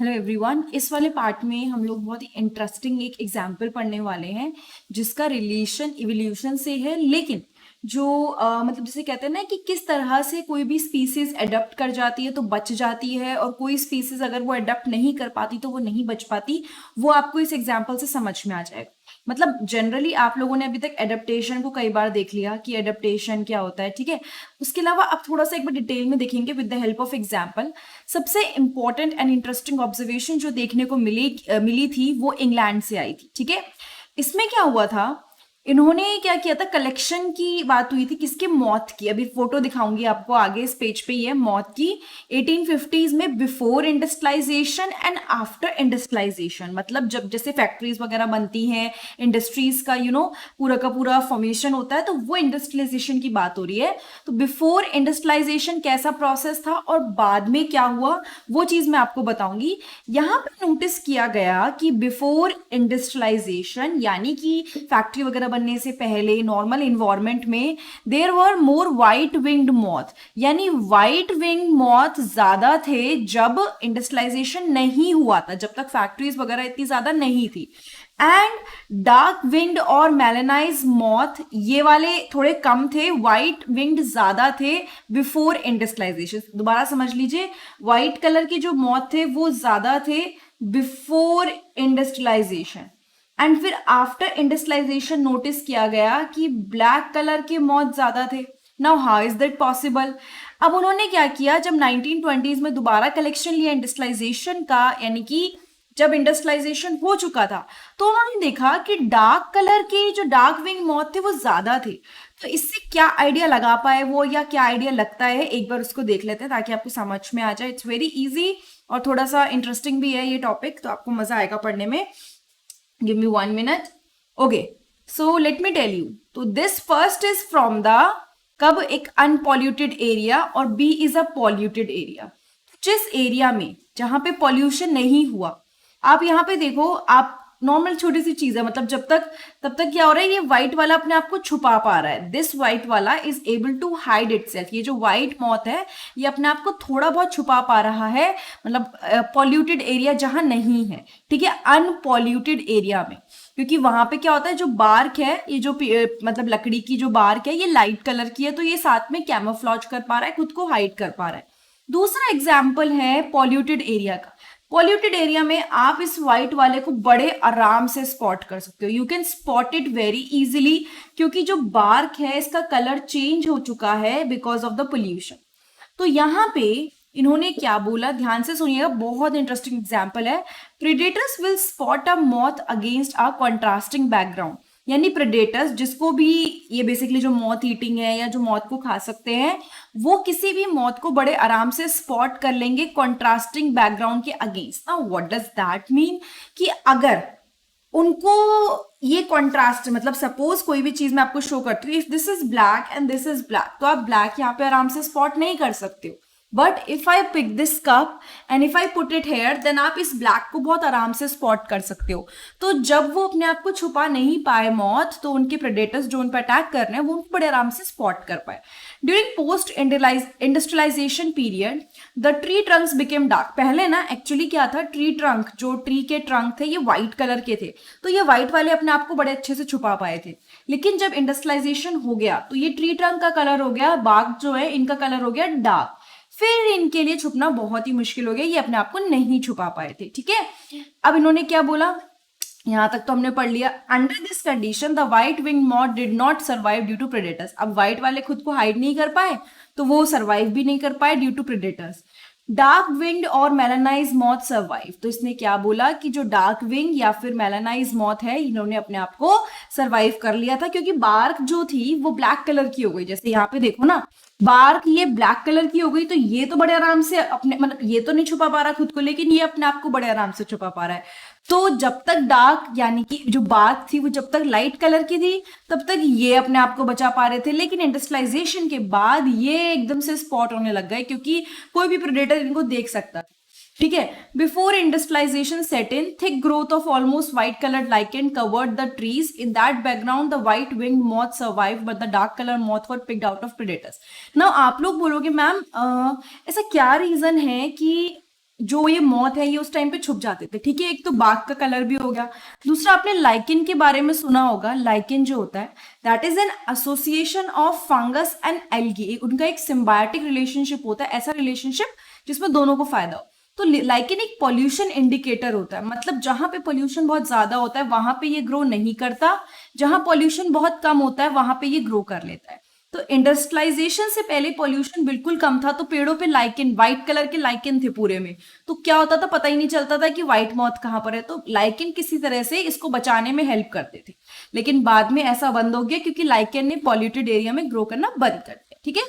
Hello everyone, इस वाले part में हम लोग बहुत ही इंटरेस्टिंग एक एग्जाम्पल पढ़ने वाले हैं जिसका रिलेशन इवोल्यूशन से है। लेकिन जो मतलब जैसे कहते हैं ना कि किस तरह से कोई भी स्पीसीज अडेप्ट कर जाती है तो बच जाती है, और कोई स्पीसीज अगर वो अडेप्ट नहीं कर पाती तो वो नहीं बच पाती। वो आपको इस एग्जाम्पल से समझ में आ जाएगा। मतलब जनरली आप लोगों ने अभी तक एडेप्टेशन को कई बार देख लिया कि एडेप्टेशन क्या होता है, ठीक है। उसके अलावा अब थोड़ा सा एक बार डिटेल में देखेंगे with the help of example. सबसे इंपॉर्टेंट एंड इंटरेस्टिंग ऑब्जर्वेशन जो देखने को मिली थी वो इंग्लैंड से आई थी, ठीक है। इसमें क्या हुआ था, इन्होंने क्या किया था, कलेक्शन की बात हुई थी किसके, मौत की। अभी फोटो दिखाऊंगी आपको आगे इस पेज पे, ये मौत की 1850s में, before industrialisation and after industrialisation. मतलब जब जैसे फैक्ट्रीज वगैरह बनती हैं, इंडस्ट्रीज का पूरा का पूरा फॉर्मेशन होता है, तो वो इंडस्ट्रियलाइजेशन की बात हो रही है। तो बिफोर इंडस्ट्रियलाइजेशन कैसा प्रोसेस था और बाद में क्या हुआ, वो चीज मैं आपको बताऊंगी। यहां पर नोटिस किया गया कि बिफोर इंडस्ट्रियलाइजेशन यानी कि फैक्ट्री वगैरह बनने से पहले नॉर्मल इन्वायरमेंट में there were more white winged moth, यानी वाइट विंग मॉथ ज्यादा थे जब इंडस्ट्रियलाइजेशन नहीं हुआ था, जब तक फैक्ट्रीज वगैरह इतनी ज्यादा नहीं थी। एंड डार्क विंग्ड और मेलेनाइज मॉथ ये वाले थोड़े कम थे, व्हाइट विंग्ड ज्यादा थे बिफोर इंडस्ट्रियलाइजेशन। दोबारा समझ लीजिए, व्हाइट कलर के जो मॉथ थे वो ज्यादा थे बिफोर इंडस्ट्रियलाइजेशन, एंड फिर आफ्टर इंडस्ट्रियलाइजेशन नोटिस किया गया कि ब्लैक कलर के मॉथ ज्यादा थे। Now how is that possible. अब उन्होंने क्या किया, जब 1920s में दोबारा कलेक्शन लिया इंडस्ट्रियलाइजेशन का, यानी कि जब इंडस्ट्रियलाइजेशन हो चुका था, तो उन्होंने देखा कि डार्क कलर के जो डार्क विंग मॉथ थे वो ज्यादा थे। तो इससे क्या आइडिया लगा पाए वो, या क्या आइडिया लगता है, एक बार उसको देख लेते हैं ताकि आपको समझ में आ जाए। इट्स वेरी इजी और थोड़ा सा इंटरेस्टिंग भी है ये टॉपिक, तो आपको मजा आएगा पढ़ने में। Give me 1 minute. Okay, so let me tell you. तो this first is from the, कब, एक अनपॉल्यूटेड एरिया, और B is a polluted area. जिस एरिया में जहां पे पॉल्यूशन नहीं हुआ, आप यहाँ पे देखो, आप नॉर्मल छोटी सी चीज है, मतलब जब तक तब तक क्या हो रहा है, ये व्हाइट वाला अपने आप को छुपा पा रहा है। दिस व्हाइट वाला is able to hide itself. ये जो व्हाइट मॉथ है ये अपने आप को थोड़ा बहुत छुपा पा रहा है, मतलब पॉल्यूटेड एरिया जहां नहीं है, ठीक है, अनपॉल्यूटेड एरिया में। क्योंकि वहां पे क्या होता है, जो बार्क है, ये जो मतलब लकड़ी की जो बार्क है ये लाइट कलर की है, तो ये साथ में कैमोफ्लॉज कर पा रहा है, खुद को हाइड कर पा रहा है। दूसरा एग्जाम्पल है पॉल्यूटेड एरिया का। पॉल्यूटेड एरिया में आप इस व्हाइट वाले को बड़े आराम से स्पॉट कर सकते हो, you can spot it very easily, क्योंकि जो बार्क है इसका कलर चेंज हो चुका है बिकॉज ऑफ द पोल्यूशन। तो यहाँ पे इन्होंने क्या बोला, ध्यान से सुनिएगा, बहुत इंटरेस्टिंग एग्जाम्पल है। Predators will spot a moth against a contrasting background, यानी प्रेडेटर्स जिसको भी, ये बेसिकली जो मॉथ ईटिंग है या जो मॉथ को खा सकते हैं, वो किसी भी मॉथ को बड़े आराम से स्पॉट कर लेंगे कॉन्ट्रास्टिंग बैकग्राउंड के against. Now what does that mean, कि अगर उनको ये कॉन्ट्रास्ट, मतलब सपोज कोई भी चीज मैं आपको शो करती हूँ, if this is black and this is black, तो आप ब्लैक यहाँ पे आराम से स्पॉट नहीं कर सकते हो। But if I pick this cup and if I put it here, then आप इस ब्लैक को बहुत आराम से स्पॉट कर सकते हो। तो जब वो अपने आप को छुपा नहीं पाए मॉथ, तो उनके प्रेडेटर्स जो उन पर अटैक कर रहे हैं वो उनको बड़े आराम से स्पॉट कर पाए। During post industrialisation period the tree trunks became dark. पहले ना एक्चुअली क्या था, ट्री ट्रंक, जो ट्री के ट्रंक थे ये व्हाइट कलर के थे, तो ये व्हाइट वाले अपने आप को बड़े अच्छे से छुपा पाए थे। लेकिन जब इंडस्ट्रियलाइजेशन हो गया तो ये ट्री ट्रंक का कलर हो गया, बाग जो है इनका कलर हो गया डार्क, फिर इनके लिए छुपना बहुत ही मुश्किल हो गया, ये अपने आप को नहीं छुपा पाए थे, ठीक है। अब इन्होंने क्या बोला, यहां तक तो हमने पढ़ लिया। Under this condition the white wing moth did not survive due to predators. अब व्हाइट वाले खुद को हाइड नहीं कर पाए तो वो सर्वाइव भी नहीं कर पाए due to predators. Dark winged और मेलानाइज मॉथ सर्वाइव। तो इसने क्या बोला कि जो डार्क विंग या फिर मेलानाइज मॉथ है, इन्होंने अपने आप को सर्वाइव कर लिया था, क्योंकि बार्क जो थी वो ब्लैक कलर की हो गई। जैसे यहाँ पे देखो ना, बार्क ये ब्लैक कलर की हो गई, तो ये तो बड़े आराम से अपने, मतलब ये तो नहीं छुपा पा रहा खुद को, लेकिन ये अपने आप को बड़े आराम से छुपा पा रहा है। तो जब तक डार्क यानी कि जो बार्क थी वो जब तक लाइट कलर की थी, तब तक ये अपने आप को बचा पा रहे थे। लेकिन इंडस्ट्रियलाइजेशन के बाद ये एकदम से स्पॉट होने लग गए, क्योंकि कोई भी प्रेडेटर इनको देख सकता, ठीक है। Before industrialization set in, thick growth of almost white coloured lichen covered the trees. In that background the white wing moth survive but the dark colour moth were picked out of predators. Now आप लोग बोलोगे ma'am ऐसा क्या reason है कि जो ये मौत है ये उस टाइम पे छुप जाते थे, ठीक है। एक तो बाघ का कलर भी हो गया। दूसरा आपने लाइकिन के बारे में सुना होगा। लाइकिन जो होता है that is an association of fungus and algae, उनका एक सिम्बायोटिक रिलेशनशिप होता है, ऐसा रिलेशनशिप जिसमें दोनों को फायदा हो। तो लाइकिन एक पॉल्यूशन इंडिकेटर होता है, मतलब जहां पे पॉल्यूशन बहुत ज्यादा होता है वहां पे ये ग्रो नहीं करता, जहां पॉल्यूशन बहुत कम होता है वहां पे ये ग्रो कर लेता है। तो इंडस्ट्रियलाइजेशन से पहले पॉल्यूशन बिल्कुल कम था, तो पेड़ों पे लाइकेन, व्हाइट कलर के लाइकेन थे पूरे में। तो क्या होता था, पता ही नहीं चलता था कि व्हाइट मॉथ कहाँ पर है। तो लाइकेन किसी तरह से इसको बचाने में हेल्प करते थे, लेकिन बाद में ऐसा बंद हो गया क्योंकि लाइकेन ने पॉल्यूटेड एरिया में ग्रो करना बंद कर दिया, ठीक है।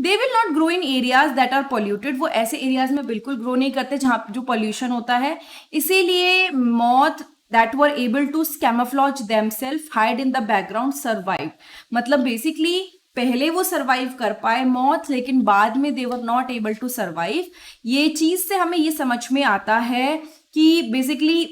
They will not grow in areas that are polluted, वो ऐसे एरियाज में बिल्कुल ग्रो नहीं करते जहां जो पॉल्यूशन होता है। इसीलिए moth that were able to camouflage themselves, hide in the background, survive। मतलब बेसिकली पहले वो सरवाइव कर पाए मौत, लेकिन बाद में they were not able to survive. ये चीज से हमें ये समझ में आता है कि basically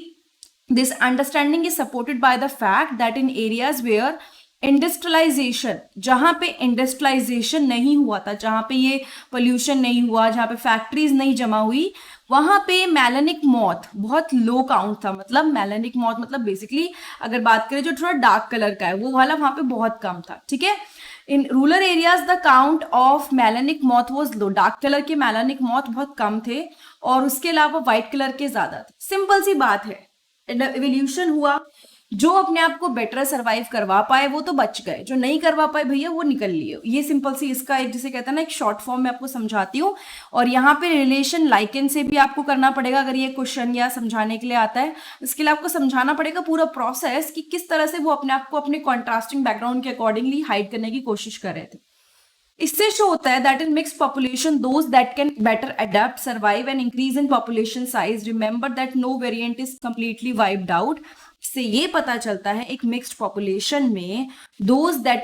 this understanding is supported by the fact that in areas where industrialization, जहां पे इंडस्ट्रियलाइजेशन नहीं हुआ था, जहां पे ये पोल्यूशन नहीं हुआ, जहां पे फैक्ट्रीज नहीं जमा हुई, वहां पे मेलानिक मॉथ बहुत लो काउंट था। मतलब मेलानिक मॉथ मतलब बेसिकली अगर बात करें जो थोड़ा डार्क कलर का है वो वाला वहां पे बहुत कम था, ठीक है। In rural areas the count of melanic moth was low, dark colour के मेलानिक मॉथ बहुत कम थे और उसके अलावा व्हाइट कलर के ज्यादा थे। सिंपल सी बात है, एवोल्यूशन हुआ, जो अपने आप को बेटर सरवाइव करवा पाए वो तो बच गए, जो नहीं करवा पाए भैया वो निकल लिए। ये सिंपल सी इसका एक जिसे कहते हैं ना एक शॉर्ट फॉर्म में आपको समझाती हूँ। और यहाँ पे रिलेशन लाइकेन से भी आपको करना पड़ेगा अगर ये क्वेश्चन या समझाने के लिए आता है। इसके लिए आपको समझाना पड़ेगा पूरा प्रोसेस कि किस तरह से वो अपने आप को अपने कॉन्ट्रास्टिंग बैकग्राउंड के अकॉर्डिंगली हाइड करने की कोशिश कर रहे थे। इससे शो होता है that in mixed population those that can better adapt, survive and increase in population size, remember that no variant is completely wiped out. इससे ये पता चलता है एक मिक्स्ड पॉपुलेशन में those that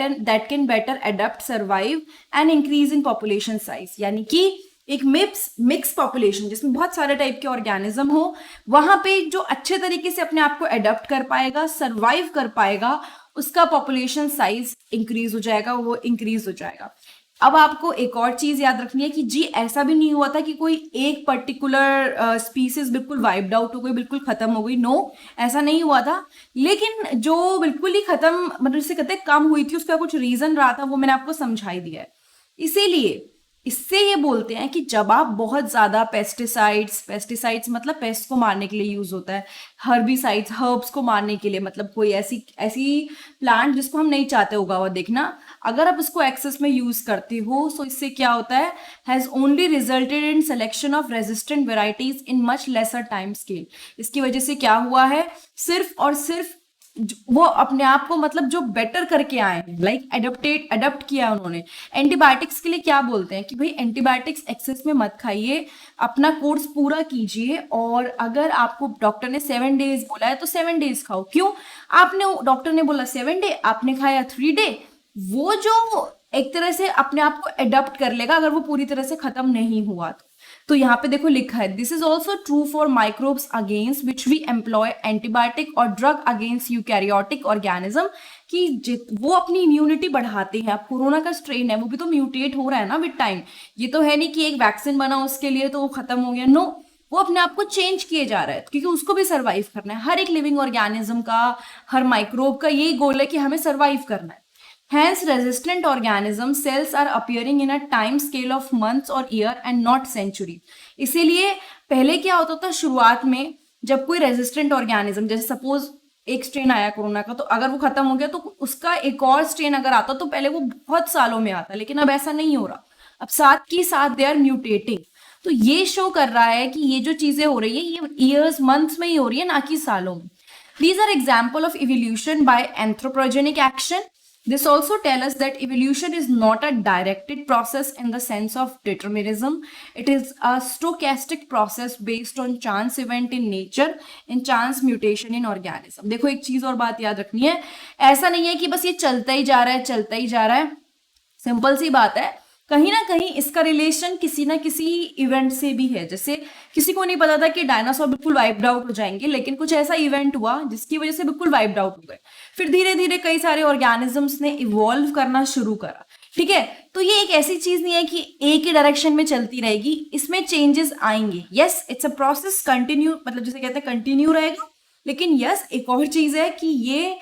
can better adapt, survive and increase in population size, यानी कि एक मिक्स पॉपुलेशन जिसमें बहुत सारे टाइप के ऑर्गेनिज्म हो, वहां पे जो अच्छे तरीके से अपने आप को अडेप्ट कर पाएगा, सर्वाइव कर पाएगा, उसका पॉपुलेशन साइज इंक्रीज हो जाएगा, वो इंक्रीज हो जाएगा। अब आपको एक और चीज याद रखनी है कि जी ऐसा भी नहीं हुआ था कि कोई एक पर्टिकुलर स्पीसीज बिल्कुल वाइप्ड आउट हो गई, बिल्कुल खत्म हो गई। नो, ऐसा नहीं हुआ था। लेकिन जो बिल्कुल ही खत्म मतलब जिसे कहते हैं कम हुई थी, उसका कुछ रीजन रहा था, वो मैंने आपको समझाई दिया है। इसीलिए इससे ये बोलते हैं कि जब आप बहुत ज्यादा पेस्टिसाइड्स मतलब पेस्ट को मारने के लिए यूज होता है, हर्बिसाइड्स हर्ब्स को मारने के लिए, मतलब कोई ऐसी प्लांट जिसको हम नहीं चाहते उगा हुआ देखना, अगर आप उसको एक्सेस में यूज करते हो तो इससे क्या होता है, has only resulted in selection of resistant varieties in much lesser time scale. इसकी वजह से क्या हुआ है, सिर्फ और सिर्फ वो अपने आप को मतलब जो बेटर करके आए हैं, लाइक अडप्ट किया उन्होंने। एंटीबायोटिक्स के लिए क्या बोलते हैं कि भाई एंटीबायोटिक्स एक्सेस में मत खाइए, अपना कोर्स पूरा कीजिए, और अगर आपको डॉक्टर ने 7 डेज बोला है तो 7 डेज खाओ। क्यों, आपने डॉक्टर ने बोला 7 डे, आपने खाया 3 डे, वो जो एक तरह से अपने आप को एडप्ट कर लेगा अगर वो पूरी तरह से खत्म नहीं हुआ तो यहाँ पे देखो लिखा है, this is also true for microbes against which we employ antibiotic और ड्रग अगेंस्ट यूकैरियोटिक ऑर्गेनिज्म, कि वो अपनी इम्यूनिटी बढ़ाते हैं। अब कोरोना का स्ट्रेन है, वो भी तो म्यूटेट हो रहा है ना विद टाइम। ये तो है नहीं कि एक वैक्सीन बना उसके लिए तो वो खत्म हो गया, नो, वो अपने आप को चेंज किए जा रहा है क्योंकि उसको भी सर्वाइव करना है। हर एक लिविंग ऑर्गेनिज्म का, हर माइक्रोब का यही गोल है कि हमें सर्वाइव करना है। Hence, resistant organism cells are appearing in a time scale of months or year and not century। इसीलिए पहले क्या होता था शुरुआत में, जब कोई रेजिस्टेंट ऑर्गेनिज्म, जैसे सपोज एक स्ट्रेन आया कोरोना का, तो अगर वो खत्म हो गया तो उसका एक और स्ट्रेन अगर आता तो पहले वो बहुत सालों में आता, लेकिन अब ऐसा नहीं हो रहा। अब साथ के साथ दे आर म्यूटेटिंग। तो ये शो कर रहा है कि ये जो चीजें हो रही है ये ईयर्स मंथ्स में ही हो रही है, ना कि सालों में। These are example of evolution by anthropogenic action। This also tells us that evolution is not a directed process in the sense of determinism. It is a stochastic process based on chance event in nature and chance mutation in organism। देखो एक चीज और बात याद रखनी है, ऐसा नहीं है कि बस ये चलता ही जा रहा है, चलता ही जा रहा है। सिंपल सी बात है, कहीं ना कहीं इसका रिलेशन किसी ना किसी इवेंट से भी है। जैसे किसी को नहीं पता था कि डायनासोर बिल्कुल वाइप्ड आउट हो जाएंगे, लेकिन कुछ ऐसा इवेंट हुआ जिसकी वजह से बिल्कुल वाइप्ड आउट हो गए। फिर धीरे धीरे कई सारे ऑर्गेनिजम्स ने इवॉल्व करना शुरू करा। ठीक है। तो ये एक ऐसी चीज नहीं है कि एक ही डायरेक्शन में चलती रहेगी, इसमें चेंजेस आएंगे। Yes, it's a process, continue, मतलब जैसे कहते हैं कंटिन्यू रहेगा। लेकिन यस, एक और चीज है कि ये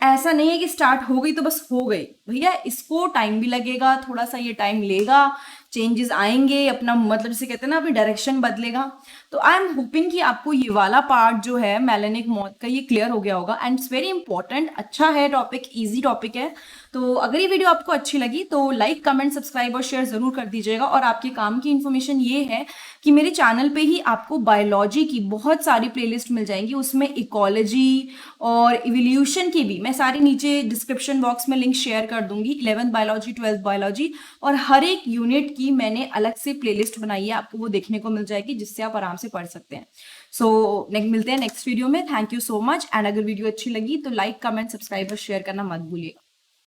ऐसा नहीं है कि स्टार्ट हो गई तो बस हो गई, भैया इसको टाइम भी लगेगा, थोड़ा सा ये टाइम लेगा, चेंजेस आएंगे, अपना मतलब जैसे कहते हैं ना अपनी डायरेक्शन बदलेगा। तो आई एम होपिंग कि आपको ये वाला पार्ट जो है मेलेनिक मॉथ का ये क्लियर हो गया होगा। एंड इट्स वेरी इंपॉर्टेंट, अच्छा है टॉपिक, इजी टॉपिक है। तो अगर ये वीडियो आपको अच्छी लगी तो लाइक, कमेंट, सब्सक्राइब और शेयर जरूर कर दीजिएगा। और आपके काम की इन्फॉर्मेशन ये है कि मेरे चैनल पे ही आपको बायोलॉजी की बहुत सारी प्लेलिस्ट मिल जाएंगी, उसमें इकोलॉजी और इवोल्यूशन की भी मैं सारी नीचे डिस्क्रिप्शन बॉक्स में लिंक शेयर कर दूंगी। 11th बायोलॉजी, 12th बायोलॉजी, और हर एक यूनिट की मैंने अलग से प्लेलिस्ट बनाई है, आपको वो देखने को मिल जाएगी, जिससे आप आराम से पढ़ सकते हैं। सो मिलते हैं नेक्स्ट वीडियो में। Thank you so much. And अगर वीडियो अच्छी लगी तो लाइक, कमेंट, सब्सक्राइब और शेयर करना मत भूलिएगा।